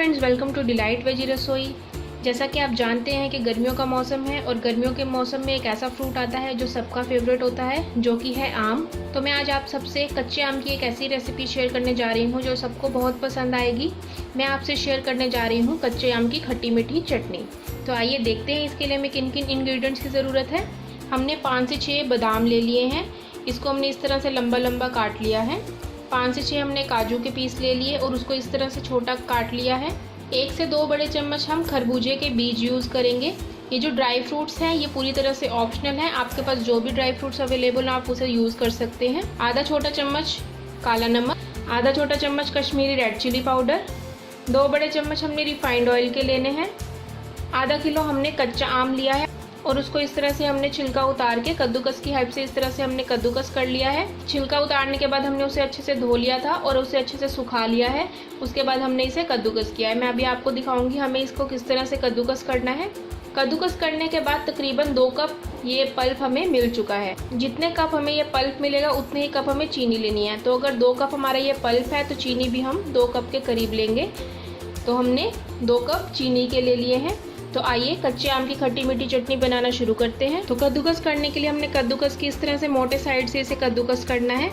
Friends, welcome to delight veggie Rasoi. जैसा कि आप जानते हैं कि गर्मियों का मौसम है और गर्मियों के मौसम में एक ऐसा फ्रूट आता है जो सबका फेवरेट होता है, जो कि है आम। तो मैं आज आप सबसे कच्चे आम की एक ऐसी रेसिपी शेयर करने जा रही हूँ जो सबको बहुत पसंद आएगी। मैं आपसे शेयर करने जा रही हूँ कच्चे आम की खट्टी मीठी चटनी। तो आइए देखते हैं इसके लिए हमें किन किन इंग्रेडिएंट्स की ज़रूरत है। हमने 5 से 6 बादाम ले लिए हैं। इसको हमने इस तरह से लंबा लंबा काट लिया है। 5 से 6 हमने काजू के पीस ले लिए और उसको इस तरह से छोटा काट लिया है। 1 से 2 बड़े चम्मच हम खरबूजे के बीज यूज़ करेंगे। ये जो ड्राई फ्रूट्स हैं ये पूरी तरह से ऑप्शनल है, आपके पास जो भी ड्राई फ्रूट्स अवेलेबल आप उसे यूज़ कर सकते हैं। आधा छोटा चम्मच काला नमक, आधा छोटा चम्मच कश्मीरी रेड चिली पाउडर, 2 बड़े चम्मच हमने रिफाइंड ऑयल के लेने हैं। आधा किलो हमने कच्चा आम लिया है और उसको इस तरह से हमने छिलका उतार के कद्दूकस की हेल्प से इस तरह से हमने कद्दूकस कर लिया है। छिलका उतारने के बाद हमने उसे अच्छे से धो लिया था और उसे अच्छे से सुखा लिया है। उसके बाद हमने इसे कद्दूकस किया है। मैं अभी आपको दिखाऊंगी हमें इसको किस तरह से कद्दूकस करना है। कद्दूकस करने के बाद तकरीबन 2 कप ये पल्प हमें मिल चुका है। जितने कप हमें ये पल्प मिलेगा उतने ही कप हमें चीनी लेनी है। तो अगर 2 कप हमारा ये पल्प है तो चीनी भी हम 2 कप के करीब लेंगे। तो हमने 2 कप चीनी के ले लिए हैं। तो आइए कच्चे आम की खट्टी मीठी चटनी बनाना शुरू करते हैं। तो कद्दूकस करने के लिए हमने कद्दूकस की इस तरह से मोटे साइड से इसे कद्दूकस करना है।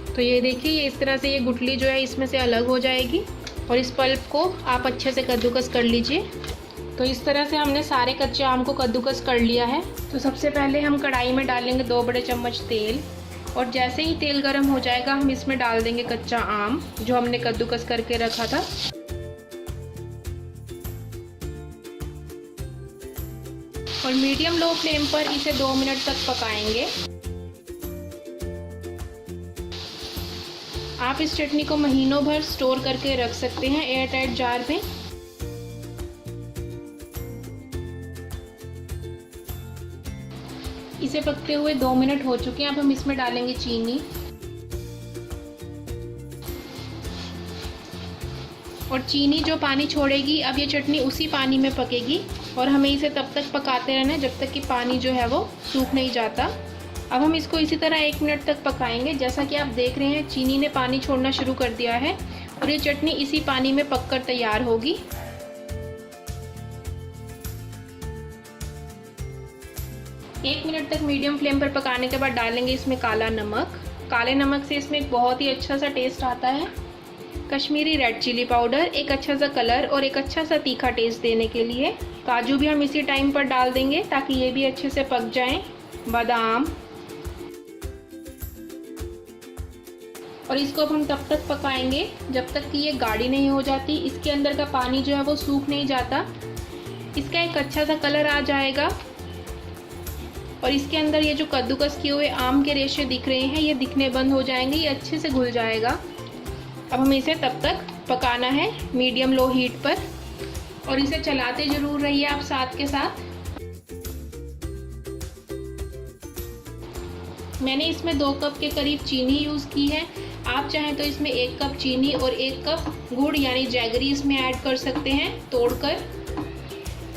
तो ये देखिए, ये इस तरह से ये गुठली जो है इसमें से अलग हो जाएगी और इस पल्प को आप अच्छे से कद्दूकस कर लीजिए। तो इस तरह से हमने सारे कच्चे आम को कद्दूकस कर लिया है। तो सबसे पहले हम कढ़ाई में डालेंगे 2 बड़े चम्मच तेल और जैसे ही तेल गर्म हो जाएगा हम इसमें डाल देंगे कच्चा आम जो हमने कद्दूकस करके रखा था। और मीडियम लो फ्लेम पर इसे 2 मिनट तक पकाएंगे। आप इस चटनी को महीनों भर स्टोर करके रख सकते हैं एयर टाइट जार में। इसे पकते हुए 2 मिनट हो चुके हैं। अब हम इसमें डालेंगे चीनी और चीनी जो पानी छोड़ेगी अब ये चटनी उसी पानी में पकेगी और हमें इसे तब तक पकाते रहना है जब तक कि पानी जो है वो सूख नहीं जाता। अब हम इसको इसी तरह 1 मिनट तक पकाएंगे। जैसा कि आप देख रहे हैं चीनी ने पानी छोड़ना शुरू कर दिया है और ये चटनी इसी पानी में पककर तैयार होगी। 1 मिनट तक मीडियम फ्लेम पर पकाने के बाद डालेंगे इसमें काला नमक। काले नमक से इसमें एक बहुत ही अच्छा सा टेस्ट आता है। कश्मीरी रेड चिली पाउडर, एक अच्छा सा कलर और एक अच्छा सा तीखा टेस्ट देने के लिए। काजू भी हम इसी टाइम पर डाल देंगे ताकि ये भी अच्छे से पक जाएं। बादाम, और इसको अब हम तब तक पकाएंगे जब तक कि ये गाढ़ी नहीं हो जाती, इसके अंदर का पानी जो है वो सूख नहीं जाता। इसका एक अच्छा सा कलर आ जाएगा और इसके अंदर ये जो कद्दूकस किए हुए आम के रेशे दिख रहे हैं ये दिखने बंद हो जाएंगे, ये अच्छे से घुल जाएगा। अब हमें इसे तब तक पकाना है मीडियम लो हीट पर और इसे चलाते ज़रूर रहिए आप साथ के साथ। मैंने इसमें 2 कप के करीब चीनी यूज़ की है। आप चाहें तो इसमें 1 कप चीनी और 1 कप गुड़ यानी जैगरी इसमें ऐड कर सकते हैं तोड़कर।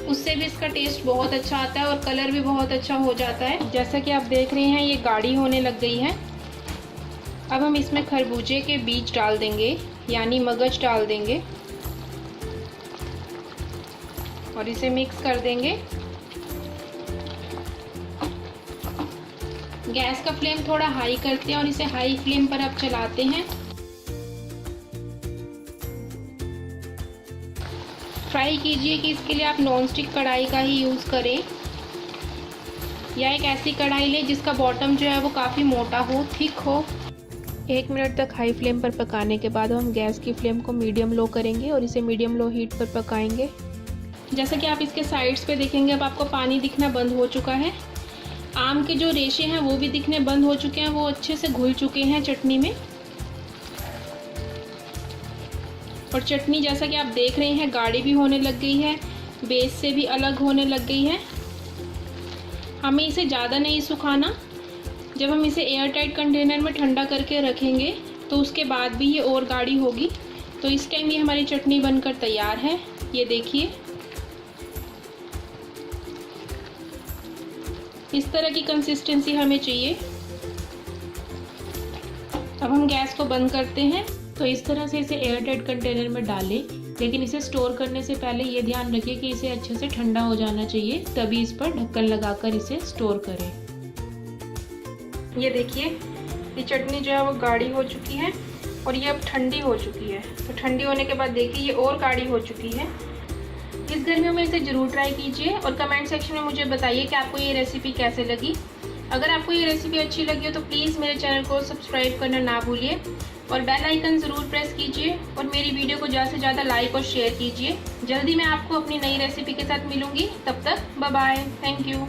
उससे भी इसका टेस्ट बहुत अच्छा आता है और कलर भी बहुत अच्छा हो जाता है। जैसा कि आप देख रहे हैं ये गाढ़ी होने लग गई है। अब हम इसमें खरबूजे के बीज डाल देंगे यानी मगज डाल देंगे और इसे मिक्स कर देंगे। गैस का फ्लेम थोड़ा हाई करते हैं और इसे हाई फ्लेम पर अब चलाते हैं। ट्राई कीजिए कि इसके लिए आप नॉनस्टिक कढ़ाई का ही यूज़ करें या एक ऐसी कढ़ाई लें जिसका बॉटम जो है वो काफ़ी मोटा हो, थिक हो। 1 मिनट तक हाई फ्लेम पर पकाने के बाद हम गैस की फ्लेम को मीडियम लो करेंगे और इसे मीडियम लो हीट पर पकाएंगे। जैसा कि आप इसके साइड्स पे देखेंगे अब आपको पानी दिखना बंद हो चुका है। आम के जो रेशे हैं वो भी दिखने बंद हो चुके हैं, वो अच्छे से घुल चुके हैं चटनी में। और चटनी जैसा कि आप देख रहे हैं गाढ़ी भी होने लग गई है, बेस से भी अलग होने लग गई है। हमें इसे ज़्यादा नहीं सुखाना। जब हम इसे एयर टाइट कंटेनर में ठंडा करके रखेंगे तो उसके बाद भी ये और गाढ़ी होगी। तो इस टाइम ये हमारी चटनी बनकर तैयार है। ये देखिए इस तरह की कंसिस्टेंसी हमें चाहिए। अब हम गैस को बंद करते हैं। तो इस तरह से इसे एयर टाइट कंटेनर में डालें, लेकिन इसे स्टोर करने से पहले ये ध्यान रखिए कि इसे अच्छे से ठंडा हो जाना चाहिए, तभी इस पर ढक्कन लगाकर इसे स्टोर करें। ये देखिए, ये चटनी जो है वो गाढ़ी हो चुकी है और ये अब ठंडी हो चुकी है। तो ठंडी होने के बाद देखिए ये और गाढ़ी हो चुकी है। इस गर्मियों में इसे ज़रूर ट्राई कीजिए और कमेंट सेक्शन में मुझे बताइए कि आपको ये रेसिपी कैसे लगी। अगर आपको ये रेसिपी अच्छी लगी हो तो प्लीज़ मेरे चैनल को सब्सक्राइब करना ना भूलिए और बेल आइकन ज़रूर प्रेस कीजिए और मेरी वीडियो को ज़्यादा से ज़्यादा लाइक और शेयर कीजिए। जल्दी मैं आपको अपनी नई रेसिपी के साथ मिलूँगी, तब तक बाय बाय, थैंक यू।